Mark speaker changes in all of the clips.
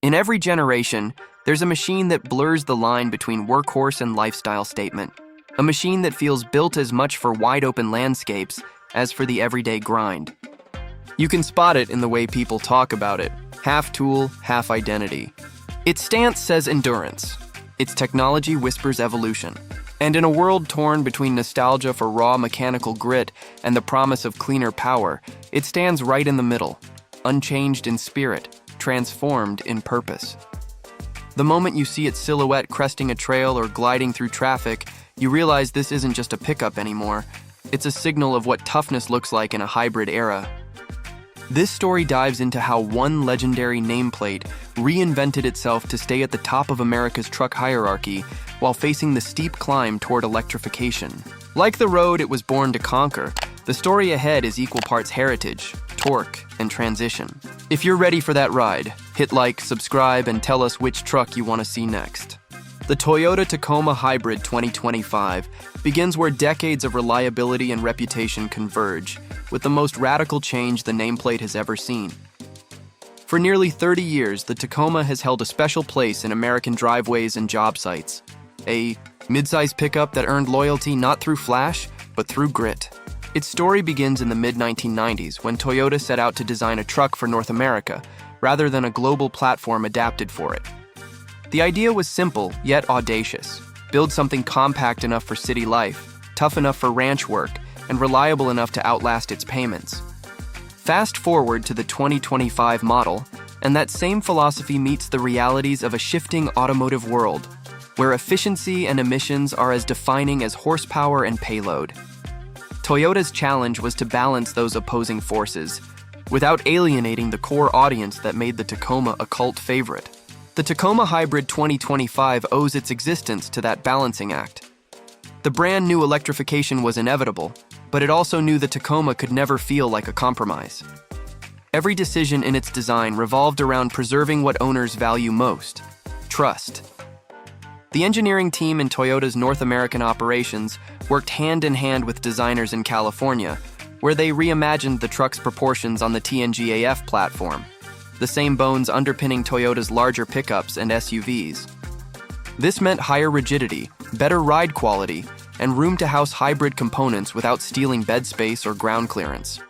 Speaker 1: In every generation, there's a machine that blurs the line between workhorse and lifestyle statement. A machine that feels built as much for wide-open landscapes as for the everyday grind. You can spot it in the way people talk about it. Half tool, half identity. Its stance says endurance. Its technology whispers evolution. And in a world torn between nostalgia for raw mechanical grit and the promise of cleaner power, it stands right in the middle, unchanged in spirit, transformed in purpose. The moment you see its silhouette cresting a trail or gliding through traffic, you realize this isn't just a pickup anymore. It's a signal of what toughness looks like in a hybrid era. This story dives into how one legendary nameplate reinvented itself to stay at the top of America's truck hierarchy while facing the steep climb toward electrification. Like the road it was born to conquer, the story ahead is equal parts heritage, torque, and transition. If you're ready for that ride, hit like, subscribe, and tell us which truck you want to see next. The Toyota Tacoma Hybrid 2025 begins where decades of reliability and reputation converge, with the most radical change the nameplate has ever seen. For nearly 30 years, the Tacoma has held a special place in American driveways and job sites. A mid-size pickup that earned loyalty not through flash, but through grit. Its story begins in the mid-1990s when Toyota set out to design a truck for North America, rather than a global platform adapted for it. The idea was simple, yet audacious. Build something compact enough for city life, tough enough for ranch work, and reliable enough to outlast its payments. Fast forward to the 2025 model, and that same philosophy meets the realities of a shifting automotive world, where efficiency and emissions are as defining as horsepower and payload. Toyota's challenge was to balance those opposing forces, without alienating the core audience that made the Tacoma a cult favorite. The Tacoma Hybrid 2025 owes its existence to that balancing act. The brand knew electrification was inevitable, but it also knew the Tacoma could never feel like a compromise. Every decision in its design revolved around preserving what owners value most: trust. The engineering team in Toyota's North American operations worked hand-in-hand with designers in California, where they reimagined the truck's proportions on the TNGAF platform, the same bones underpinning Toyota's larger pickups and SUVs. This meant higher rigidity, better ride quality, and room to house hybrid components without stealing bed space or ground clearance.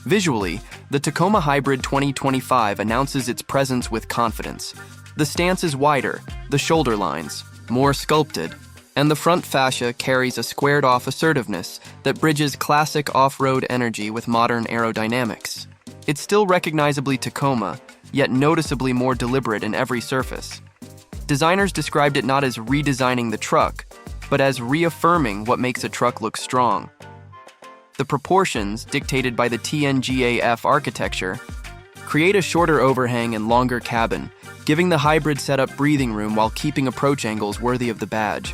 Speaker 1: Visually, the Tacoma Hybrid 2025 announces its presence with confidence. The stance is wider, the shoulder lines more sculpted, and the front fascia carries a squared-off assertiveness that bridges classic off-road energy with modern aerodynamics. It's still recognizably Tacoma, yet noticeably more deliberate in every surface. Designers described it not as redesigning the truck, but as reaffirming what makes a truck look strong. The proportions, dictated by the TNGAF architecture, create a shorter overhang and longer cabin, giving the hybrid setup breathing room while keeping approach angles worthy of the badge.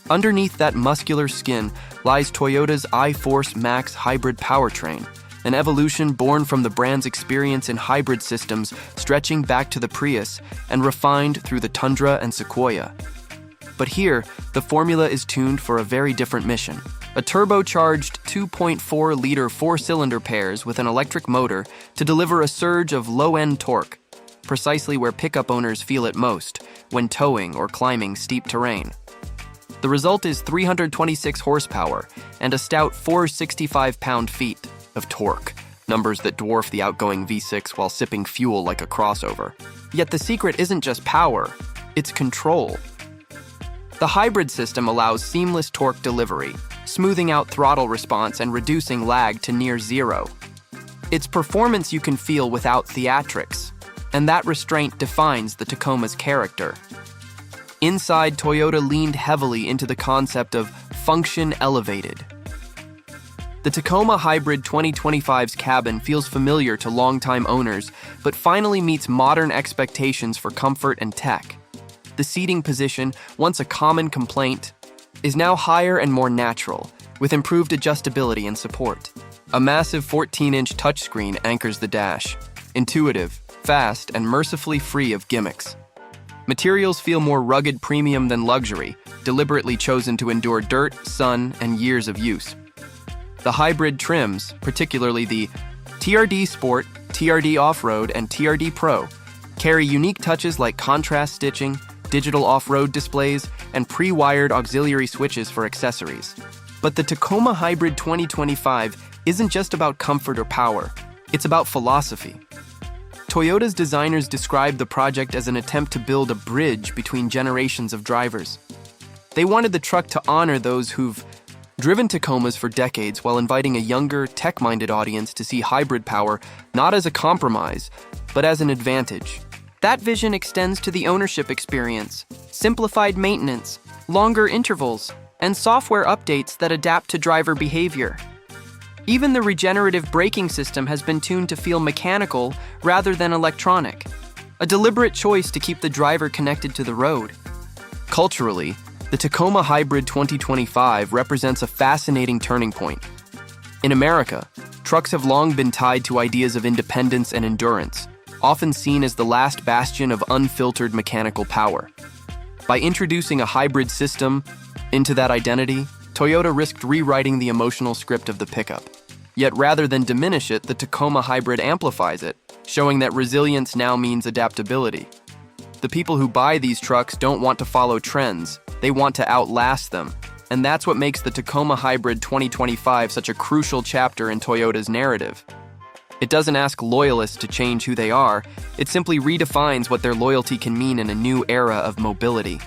Speaker 1: Underneath that muscular skin lies Toyota's iForce Max hybrid powertrain, an evolution born from the brand's experience in hybrid systems stretching back to the Prius and refined through the Tundra and Sequoia. But here, the formula is tuned for a very different mission. A turbocharged 2.4-liter four-cylinder pairs with an electric motor to deliver a surge of low-end torque, precisely where pickup owners feel it most, when towing or climbing steep terrain. The result is 326 horsepower and a stout 465 pound-feet of torque, numbers that dwarf the outgoing V6 while sipping fuel like a crossover. Yet the secret isn't just power, it's control. The hybrid system allows seamless torque delivery, smoothing out throttle response and reducing lag to near zero. It's performance you can feel without theatrics, and that restraint defines the Tacoma's character. Inside, Toyota leaned heavily into the concept of function elevated. The Tacoma Hybrid 2025's cabin feels familiar to longtime owners, but finally meets modern expectations for comfort and tech. The seating position, once a common complaint, is now higher and more natural, with improved adjustability and support. A massive 14-inch touchscreen anchors the dash, intuitive, fast, and mercifully free of gimmicks. Materials feel more rugged premium than luxury, deliberately chosen to endure dirt, sun, and years of use. The hybrid trims, particularly the TRD Sport, TRD Off-Road, and TRD Pro, carry unique touches like contrast stitching, digital off-road displays, and pre-wired auxiliary switches for accessories. But the Tacoma Hybrid 2025 isn't just about comfort or power, it's about philosophy. Toyota's designers described the project as an attempt to build a bridge between generations of drivers. They wanted the truck to honor those who've driven Tacomas for decades while inviting a younger, tech-minded audience to see hybrid power not as a compromise, but as an advantage. That vision extends to the ownership experience, simplified maintenance, longer intervals, and software updates that adapt to driver behavior. Even the regenerative braking system has been tuned to feel mechanical rather than electronic, a deliberate choice to keep the driver connected to the road. Culturally, the Tacoma Hybrid 2025 represents a fascinating turning point. In America, trucks have long been tied to ideas of independence and endurance, often seen as the last bastion of unfiltered mechanical power. By introducing a hybrid system into that identity, Toyota risked rewriting the emotional script of the pickup. Yet rather than diminish it, the Tacoma Hybrid amplifies it, showing that resilience now means adaptability. The people who buy these trucks don't want to follow trends, they want to outlast them. And that's what makes the Tacoma Hybrid 2025 such a crucial chapter in Toyota's narrative. It doesn't ask loyalists to change who they are, it simply redefines what their loyalty can mean in a new era of mobility.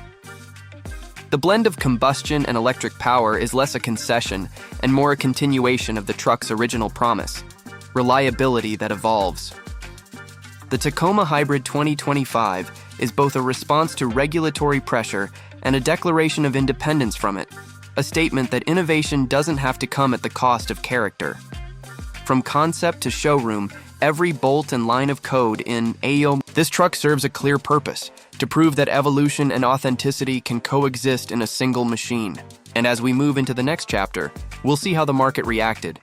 Speaker 1: The blend of combustion and electric power is less a concession and more a continuation of the truck's original promise, reliability that evolves. The Tacoma Hybrid 2025 is both a response to regulatory pressure and a declaration of independence from it, a statement that innovation doesn't have to come at the cost of character. From concept to showroom, every bolt and line of code in this truck serves a clear purpose, to prove that evolution and authenticity can coexist in a single machine. And as we move into the next chapter, we'll see how the market reacted,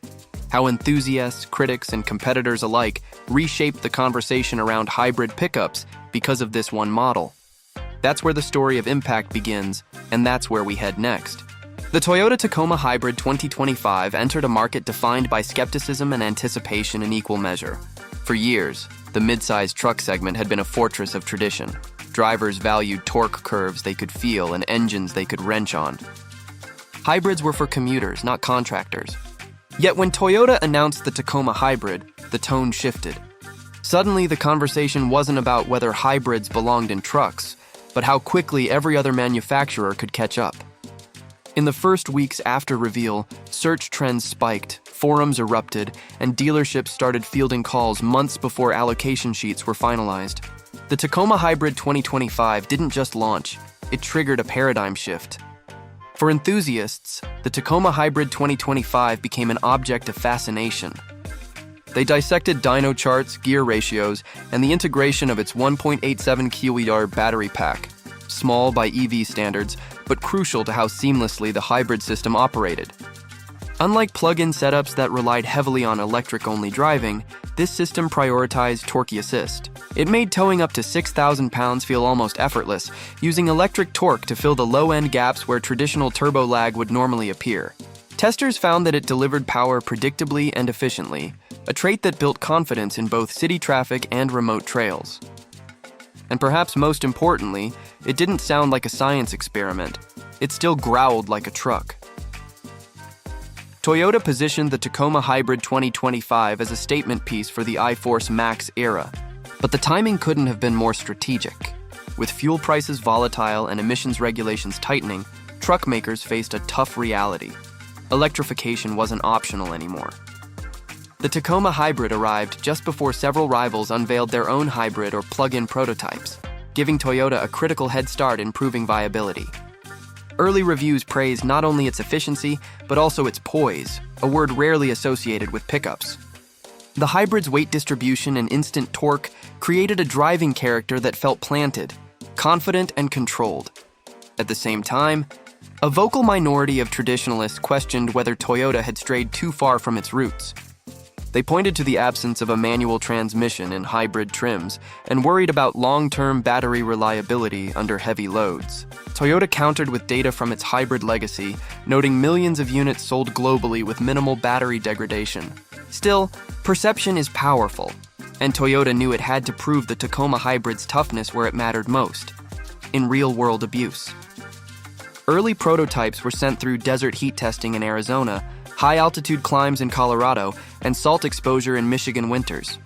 Speaker 1: how enthusiasts, critics, and competitors alike reshaped the conversation around hybrid pickups because of this one model. That's where the story of impact begins, and that's where we head next. The Toyota Tacoma Hybrid 2025 entered a market defined by skepticism and anticipation in equal measure. For years, the mid-sized truck segment had been a fortress of tradition. Drivers valued torque curves they could feel and engines they could wrench on. Hybrids were for commuters, not contractors. Yet when Toyota announced the Tacoma Hybrid, the tone shifted. Suddenly, the conversation wasn't about whether hybrids belonged in trucks, but how quickly every other manufacturer could catch up. In the first weeks after reveal, search trends spiked, forums erupted, and dealerships started fielding calls months before allocation sheets were finalized. The Tacoma Hybrid 2025 didn't just launch, it triggered a paradigm shift. For enthusiasts, the Tacoma Hybrid 2025 became an object of fascination. They dissected dyno charts, gear ratios, and the integration of its 1.87 kWh battery pack. Small by EV standards, but crucial to how seamlessly the hybrid system operated. Unlike plug-in setups that relied heavily on electric-only driving, this system prioritized torque assist. It made towing up to 6,000 pounds feel almost effortless, using electric torque to fill the low-end gaps where traditional turbo lag would normally appear. Testers found that it delivered power predictably and efficiently, a trait that built confidence in both city traffic and remote trails. And perhaps most importantly, it didn't sound like a science experiment. It still growled like a truck. Toyota positioned the Tacoma Hybrid 2025 as a statement piece for the iForce Max era, but the timing couldn't have been more strategic. With fuel prices volatile and emissions regulations tightening, truck makers faced a tough reality. Electrification wasn't optional anymore. The Tacoma Hybrid arrived just before several rivals unveiled their own hybrid or plug-in prototypes, giving Toyota a critical head start in proving viability. Early reviews praised not only its efficiency, but also its poise, a word rarely associated with pickups. The hybrid's weight distribution and instant torque created a driving character that felt planted, confident and controlled. At the same time, a vocal minority of traditionalists questioned whether Toyota had strayed too far from its roots. They pointed to the absence of a manual transmission in hybrid trims and worried about long-term battery reliability under heavy loads. Toyota countered with data from its hybrid legacy, noting millions of units sold globally with minimal battery degradation. Still, perception is powerful. And Toyota knew it had to prove the Tacoma hybrid's toughness where it mattered most, in real-world abuse. Early prototypes were sent through desert heat testing in Arizona, high-altitude climbs in Colorado, and salt exposure in Michigan winters.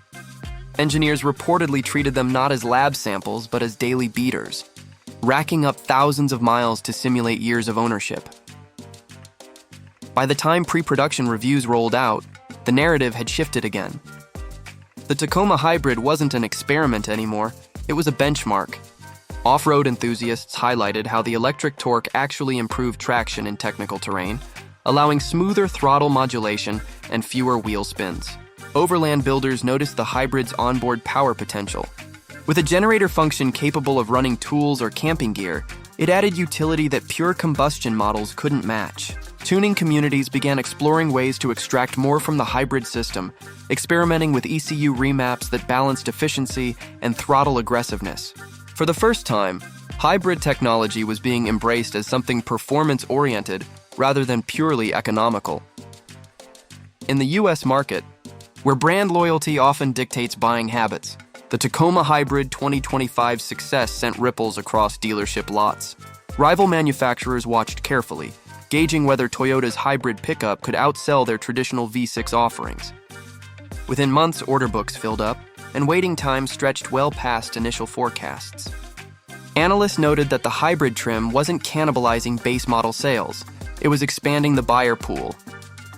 Speaker 1: Engineers reportedly treated them not as lab samples, but as daily beaters, racking up thousands of miles to simulate years of ownership. By the time pre-production reviews rolled out, the narrative had shifted again. The Tacoma hybrid wasn't an experiment anymore, it was a benchmark. Off-road enthusiasts highlighted how the electric torque actually improved traction in technical terrain, allowing smoother throttle modulation and fewer wheel spins. Overland builders noticed the hybrid's onboard power potential. With a generator function capable of running tools or camping gear, it added utility that pure combustion models couldn't match. Tuning communities began exploring ways to extract more from the hybrid system, experimenting with ECU remaps that balanced efficiency and throttle aggressiveness. For the first time, hybrid technology was being embraced as something performance-oriented rather than purely economical. In the US market, where brand loyalty often dictates buying habits, the Tacoma Hybrid 2025's success sent ripples across dealership lots. Rival manufacturers watched carefully, gauging whether Toyota's hybrid pickup could outsell their traditional V6 offerings. Within months, order books filled up, and waiting times stretched well past initial forecasts. Analysts noted that the hybrid trim wasn't cannibalizing base model sales, it was expanding the buyer pool.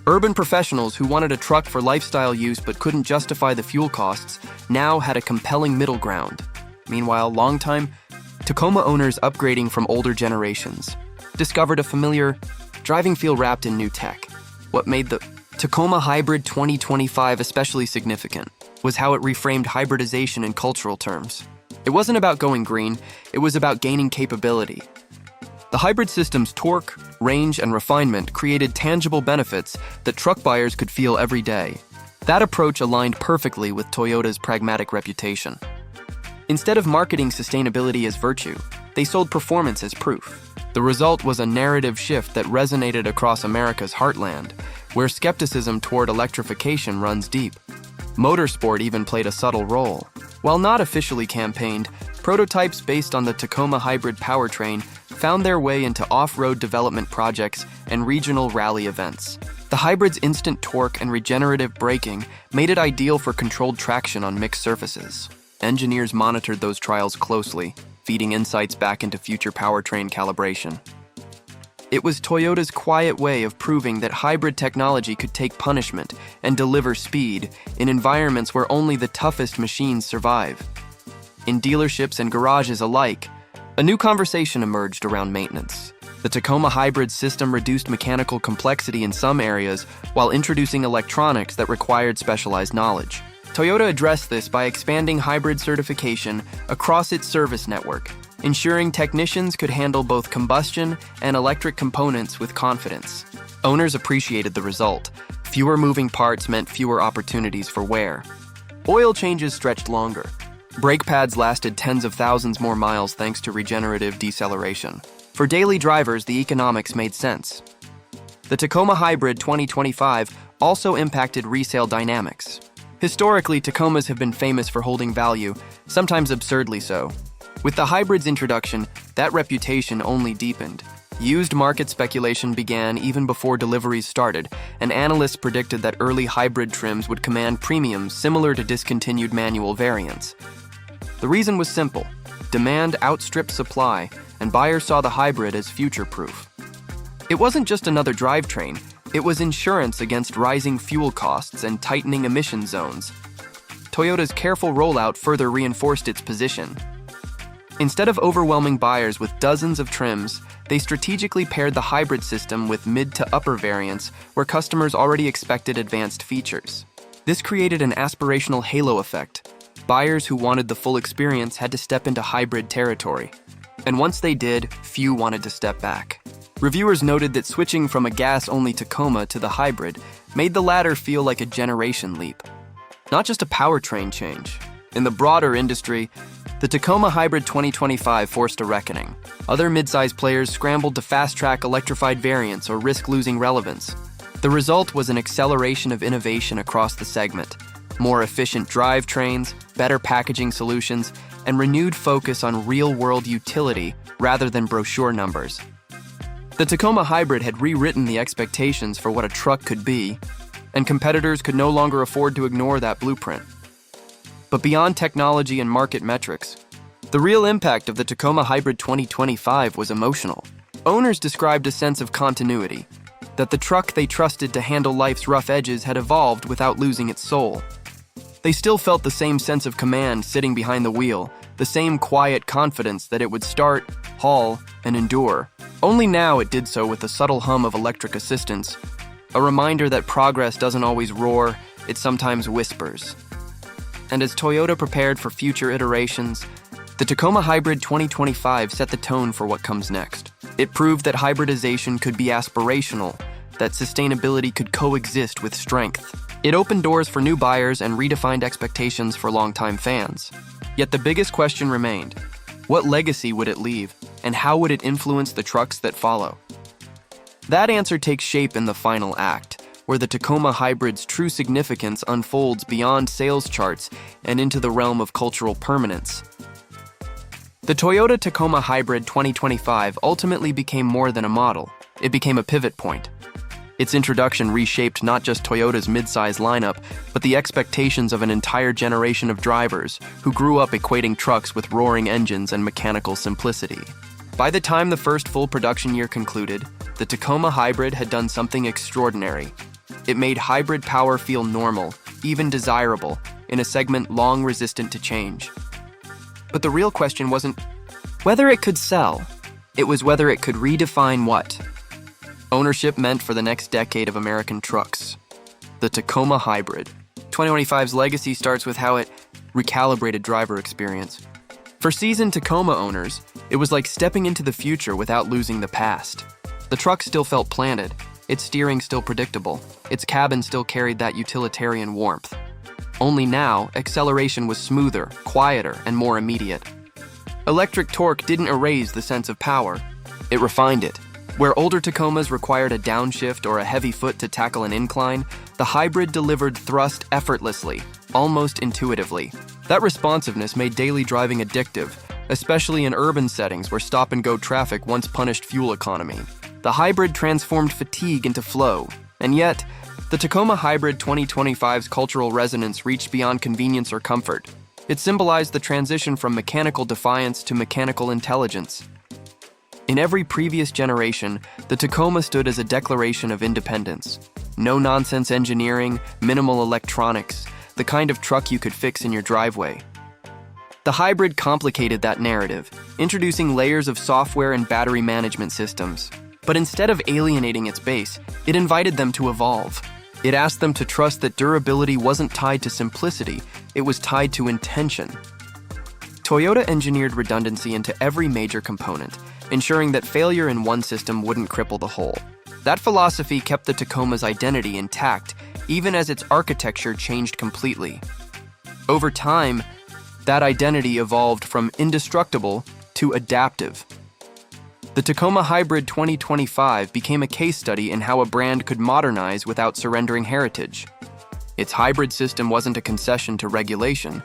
Speaker 1: Urban professionals who wanted a truck for lifestyle use but couldn't justify the fuel costs now had a compelling middle ground. Meanwhile, longtime Tacoma owners upgrading from older generations discovered a familiar driving feel wrapped in new tech. What made the Tacoma Hybrid 2025 especially significant was how it reframed hybridization in cultural terms. It wasn't about going green, it was about gaining capability. The hybrid system's torque, range, and refinement created tangible benefits that truck buyers could feel every day. That approach aligned perfectly with Toyota's pragmatic reputation. Instead of marketing sustainability as virtue, they sold performance as proof. The result was a narrative shift that resonated across America's heartland, where skepticism toward electrification runs deep. Motorsport even played a subtle role. While not officially campaigned, prototypes based on the Tacoma hybrid powertrain found their way into off-road development projects and regional rally events. The hybrid's instant torque and regenerative braking made it ideal for controlled traction on mixed surfaces. Engineers monitored those trials closely, feeding insights back into future powertrain calibration. It was Toyota's quiet way of proving that hybrid technology could take punishment and deliver speed in environments where only the toughest machines survive. In dealerships and garages alike, a new conversation emerged around maintenance. The Tacoma hybrid system reduced mechanical complexity in some areas while introducing electronics that required specialized knowledge. Toyota addressed this by expanding hybrid certification across its service network, ensuring technicians could handle both combustion and electric components with confidence. Owners appreciated the result. Fewer moving parts meant fewer opportunities for wear. Oil changes stretched longer. Brake pads lasted tens of thousands more miles thanks to regenerative deceleration. For daily drivers, the economics made sense. The Tacoma Hybrid 2025 also impacted resale dynamics. Historically, Tacomas have been famous for holding value, sometimes absurdly so. With the hybrid's introduction, that reputation only deepened. Used market speculation began even before deliveries started, and analysts predicted that early hybrid trims would command premiums similar to discontinued manual variants. The reason was simple. Demand outstripped supply, and buyers saw the hybrid as future-proof. It wasn't just another drivetrain, it was insurance against rising fuel costs and tightening emission zones. Toyota's careful rollout further reinforced its position. Instead of overwhelming buyers with dozens of trims, they strategically paired the hybrid system with mid to upper variants where customers already expected advanced features. This created an aspirational halo effect. Buyers who wanted the full experience had to step into hybrid territory. And once they did, few wanted to step back. Reviewers noted that switching from a gas-only Tacoma to the hybrid made the latter feel like a generation leap, not just a powertrain change. In the broader industry, the Tacoma Hybrid 2025 forced a reckoning. Other mid-size players scrambled to fast-track electrified variants or risk losing relevance. The result was an acceleration of innovation across the segment. more efficient drivetrains, better packaging solutions, and renewed focus on real-world utility rather than brochure numbers. The Tacoma Hybrid had rewritten the expectations for what a truck could be, and competitors could no longer afford to ignore that blueprint. But beyond technology and market metrics, the real impact of the Tacoma Hybrid 2025 was emotional. Owners described a sense of continuity, that the truck they trusted to handle life's rough edges had evolved without losing its soul. They still felt the same sense of command sitting behind the wheel, the same quiet confidence that it would start, haul, and endure. Only now it did so with a subtle hum of electric assistance, a reminder that progress doesn't always roar, it sometimes whispers. And as Toyota prepared for future iterations, the Tacoma Hybrid 2025 set the tone for what comes next. It proved that hybridization could be aspirational, that sustainability could coexist with strength. It opened doors for new buyers and redefined expectations for longtime fans. Yet the biggest question remained: what legacy would it leave, and how would it influence the trucks that follow? That answer takes shape in the final act, where the Tacoma Hybrid's true significance unfolds beyond sales charts and into the realm of cultural permanence. The Toyota Tacoma Hybrid 2025 ultimately became more than a model. It became a pivot point. Its introduction reshaped not just Toyota's mid-size lineup, but the expectations of an entire generation of drivers who grew up equating trucks with roaring engines and mechanical simplicity. By the time the first full production year concluded, the Tacoma Hybrid had done something extraordinary. It made hybrid power feel normal, even desirable, in a segment long resistant to change. But the real question wasn't whether it could sell. It was whether it could redefine what ownership meant for the next decade of American trucks. The Tacoma Hybrid 2025's legacy starts with how it recalibrated driver experience. For seasoned Tacoma owners, it was like stepping into the future without losing the past. The truck still felt planted, its steering still predictable, its cabin still carried that utilitarian warmth. Only now, acceleration was smoother, quieter, and more immediate. Electric torque didn't erase the sense of power. It refined it. Where older Tacomas required a downshift or a heavy foot to tackle an incline, the Hybrid delivered thrust effortlessly, almost intuitively. That responsiveness made daily driving addictive, especially in urban settings where stop-and-go traffic once punished fuel economy. The Hybrid transformed fatigue into flow, and yet, the Tacoma Hybrid 2025's cultural resonance reached beyond convenience or comfort. It symbolized the transition from mechanical defiance to mechanical intelligence. In every previous generation, the Tacoma stood as a declaration of independence. No-nonsense engineering, minimal electronics, the kind of truck you could fix in your driveway. The Hybrid complicated that narrative, introducing layers of software and battery management systems. But instead of alienating its base, it invited them to evolve. It asked them to trust that durability wasn't tied to simplicity, it was tied to intention. Toyota engineered redundancy into every major component, ensuring that failure in one system wouldn't cripple the whole. That philosophy kept the Tacoma's identity intact, even as its architecture changed completely. Over time, that identity evolved from indestructible to adaptive. The Tacoma Hybrid 2025 became a case study in how a brand could modernize without surrendering heritage. Its hybrid system wasn't a concession to regulation.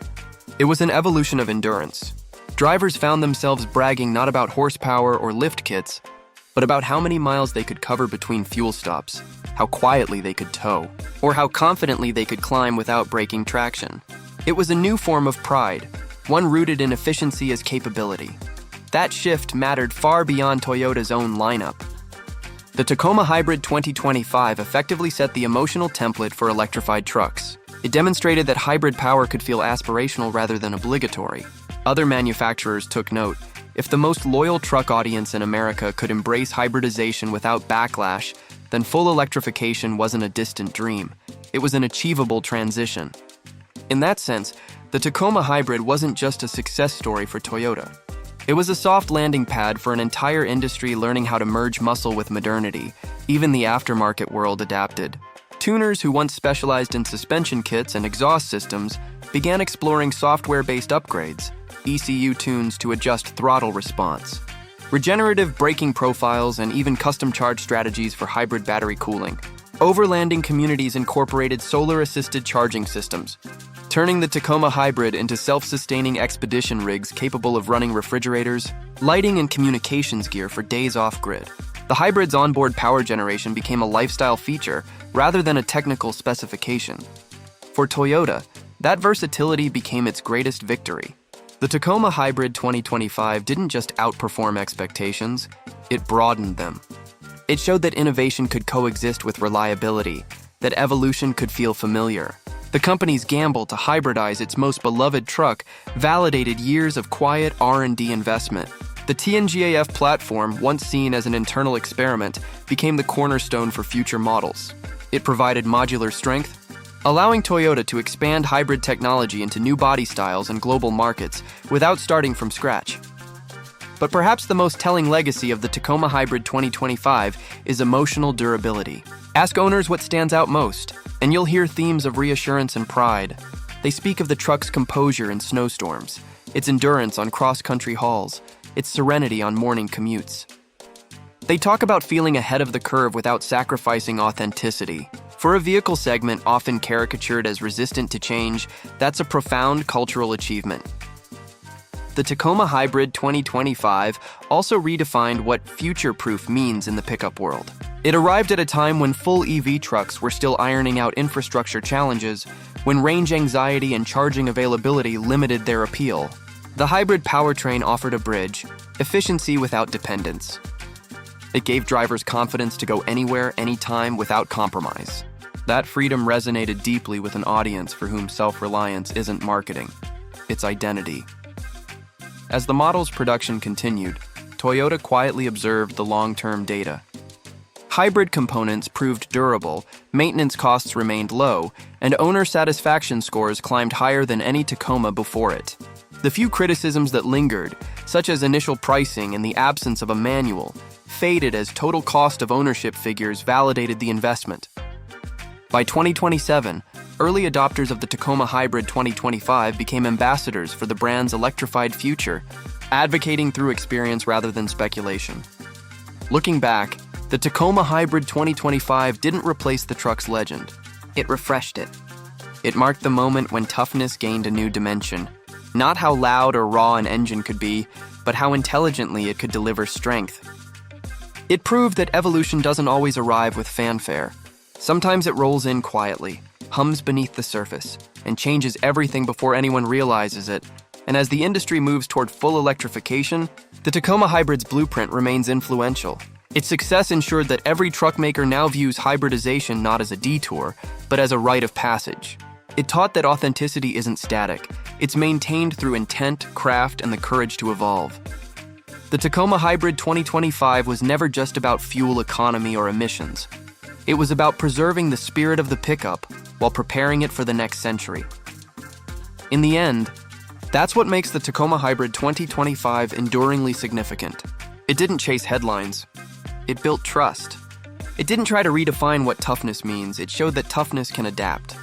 Speaker 1: It was an evolution of endurance. Drivers found themselves bragging not about horsepower or lift kits, but about how many miles they could cover between fuel stops, how quietly they could tow, or how confidently they could climb without breaking traction. It was a new form of pride, one rooted in efficiency as capability. That shift mattered far beyond Toyota's own lineup. The Tacoma Hybrid 2025 effectively set the emotional template for electrified trucks. It demonstrated that hybrid power could feel aspirational rather than obligatory. Other manufacturers took note. If the most loyal truck audience in America could embrace hybridization without backlash, then full electrification wasn't a distant dream. It was an achievable transition. In that sense, the Tacoma Hybrid wasn't just a success story for Toyota. It was a soft landing pad for an entire industry learning how to merge muscle with modernity. Even the aftermarket world adapted. Tuners who once specialized in suspension kits and exhaust systems began exploring software-based upgrades, ECU tunes to adjust throttle response, regenerative braking profiles, and even custom charge strategies for hybrid battery cooling. Overlanding communities incorporated solar-assisted charging systems, turning the Tacoma Hybrid into self-sustaining expedition rigs capable of running refrigerators, lighting, and communications gear for days off-grid. The Hybrid's onboard power generation became a lifestyle feature rather than a technical specification. For Toyota, that versatility became its greatest victory. The Tacoma Hybrid 2025 didn't just outperform expectations, it broadened them. It showed that innovation could coexist with reliability, that evolution could feel familiar. The company's gamble to hybridize its most beloved truck validated years of quiet R&D investment. The TNGAF platform, once seen as an internal experiment, became the cornerstone for future models. It provided modular strength, allowing Toyota to expand hybrid technology into new body styles and global markets without starting from scratch. But perhaps the most telling legacy of the Tacoma Hybrid 2025 is emotional durability. Ask owners what stands out most, and you'll hear themes of reassurance and pride. They speak of the truck's composure in snowstorms, its endurance on cross-country hauls, its serenity on morning commutes. They talk about feeling ahead of the curve without sacrificing authenticity. For a vehicle segment often caricatured as resistant to change, that's a profound cultural achievement. The Tacoma Hybrid 2025 also redefined what future-proof means in the pickup world. It arrived at a time when full EV trucks were still ironing out infrastructure challenges, when range anxiety and charging availability limited their appeal. The hybrid powertrain offered a bridge, efficiency without dependence. It gave drivers confidence to go anywhere, anytime, without compromise. That freedom resonated deeply with an audience for whom self-reliance isn't marketing, it's identity. As the model's production continued, Toyota quietly observed the long-term data. Hybrid components proved durable, maintenance costs remained low, and owner satisfaction scores climbed higher than any Tacoma before it. The few criticisms that lingered, such as initial pricing and the absence of a manual, faded as total cost of ownership figures validated the investment. By 2027, early adopters of the Tacoma Hybrid 2025 became ambassadors for the brand's electrified future, advocating through experience rather than speculation. Looking back, the Tacoma Hybrid 2025 didn't replace the truck's legend. It refreshed it. It marked the moment when toughness gained a new dimension. Not how loud or raw an engine could be, but how intelligently it could deliver strength. It proved that evolution doesn't always arrive with fanfare. Sometimes it rolls in quietly, hums beneath the surface, and changes everything before anyone realizes it. And as the industry moves toward full electrification, the Tacoma Hybrid's blueprint remains influential. Its success ensured that every truck maker now views hybridization not as a detour, but as a rite of passage. It taught that authenticity isn't static. It's maintained through intent, craft, and the courage to evolve. The Tacoma Hybrid 2025 was never just about fuel economy or emissions. It was about preserving the spirit of the pickup while preparing it for the next century. In the end, that's what makes the Tacoma Hybrid 2025 enduringly significant. It didn't chase headlines. It built trust. It didn't try to redefine what toughness means. It showed that toughness can adapt.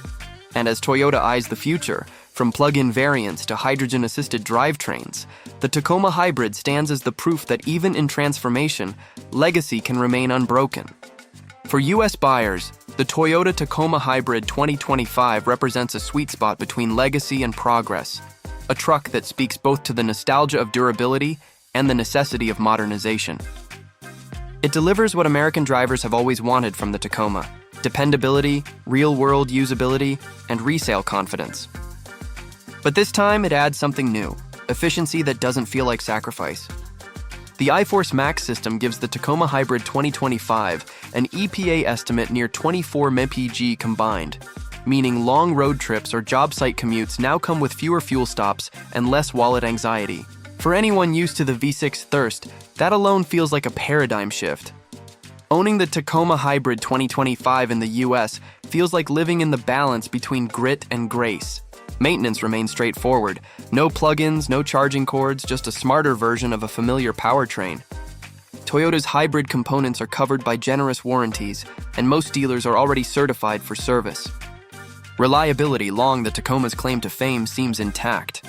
Speaker 1: And as Toyota eyes the future, from plug-in variants to hydrogen-assisted drivetrains, the Tacoma Hybrid stands as the proof that even in transformation, legacy can remain unbroken. For U.S. buyers, the Toyota Tacoma Hybrid 2025 represents a sweet spot between legacy and progress, a truck that speaks both to the nostalgia of durability and the necessity of modernization. It delivers what American drivers have always wanted from the Tacoma: dependability, real-world usability, and resale confidence. But this time, it adds something new: efficiency that doesn't feel like sacrifice. The iForce Max system gives the Tacoma Hybrid 2025 an EPA estimate near 24 mpg combined, meaning long road trips or job site commutes now come with fewer fuel stops and less wallet anxiety. For anyone used to the V6 thirst, that alone feels like a paradigm shift. Owning the Tacoma Hybrid 2025 in the US feels like living in the balance between grit and grace. Maintenance remains straightforward. No plugins, no charging cords, just a smarter version of a familiar powertrain. Toyota's hybrid components are covered by generous warranties, and most dealers are already certified for service. Reliability, long the Tacoma's claim to fame, seems intact.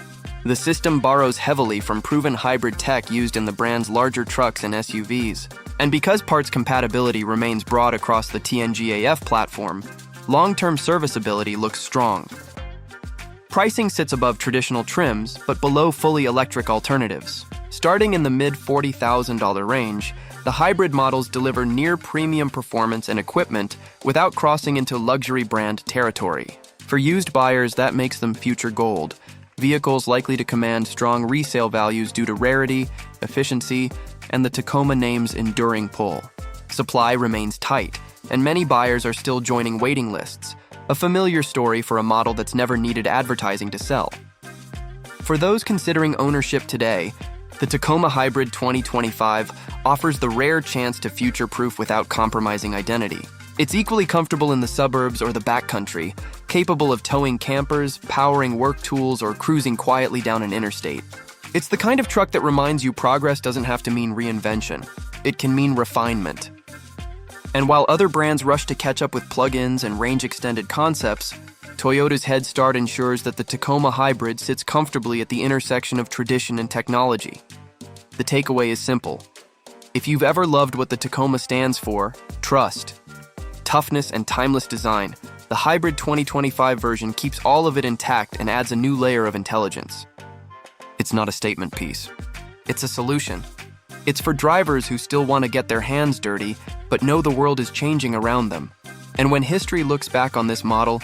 Speaker 1: The system borrows heavily from proven hybrid tech used in the brand's larger trucks and SUVs. And because parts compatibility remains broad across the TNGAF platform, long-term serviceability looks strong. Pricing sits above traditional trims, but below fully electric alternatives. Starting in the mid-$40,000 range, the hybrid models deliver near-premium performance and equipment without crossing into luxury brand territory. For used buyers, that makes them future gold. Vehicles likely to command strong resale values due to rarity, efficiency, and the Tacoma name's enduring pull. Supply remains tight, and many buyers are still joining waiting lists, a familiar story for a model that's never needed advertising to sell. For those considering ownership today, the Tacoma Hybrid 2025 offers the rare chance to future-proof without compromising identity. It's equally comfortable in the suburbs or the backcountry, capable of towing campers, powering work tools, or cruising quietly down an interstate. It's the kind of truck that reminds you progress doesn't have to mean reinvention. It can mean refinement. And while other brands rush to catch up with plug-ins and range-extended concepts, Toyota's head start ensures that the Tacoma Hybrid sits comfortably at the intersection of tradition and technology. The takeaway is simple. If you've ever loved what the Tacoma stands for, trust, toughness, and timeless design, the Hybrid 2025 version keeps all of it intact and adds a new layer of intelligence. It's not a statement piece. It's a solution. It's for drivers who still want to get their hands dirty, but know the world is changing around them. And when history looks back on this model,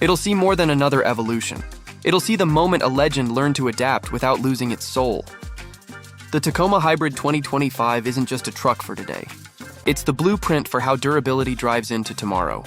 Speaker 1: it'll see more than another evolution. It'll see the moment a legend learned to adapt without losing its soul. The Tacoma Hybrid 2025 isn't just a truck for today. It's the blueprint for how durability drives into tomorrow.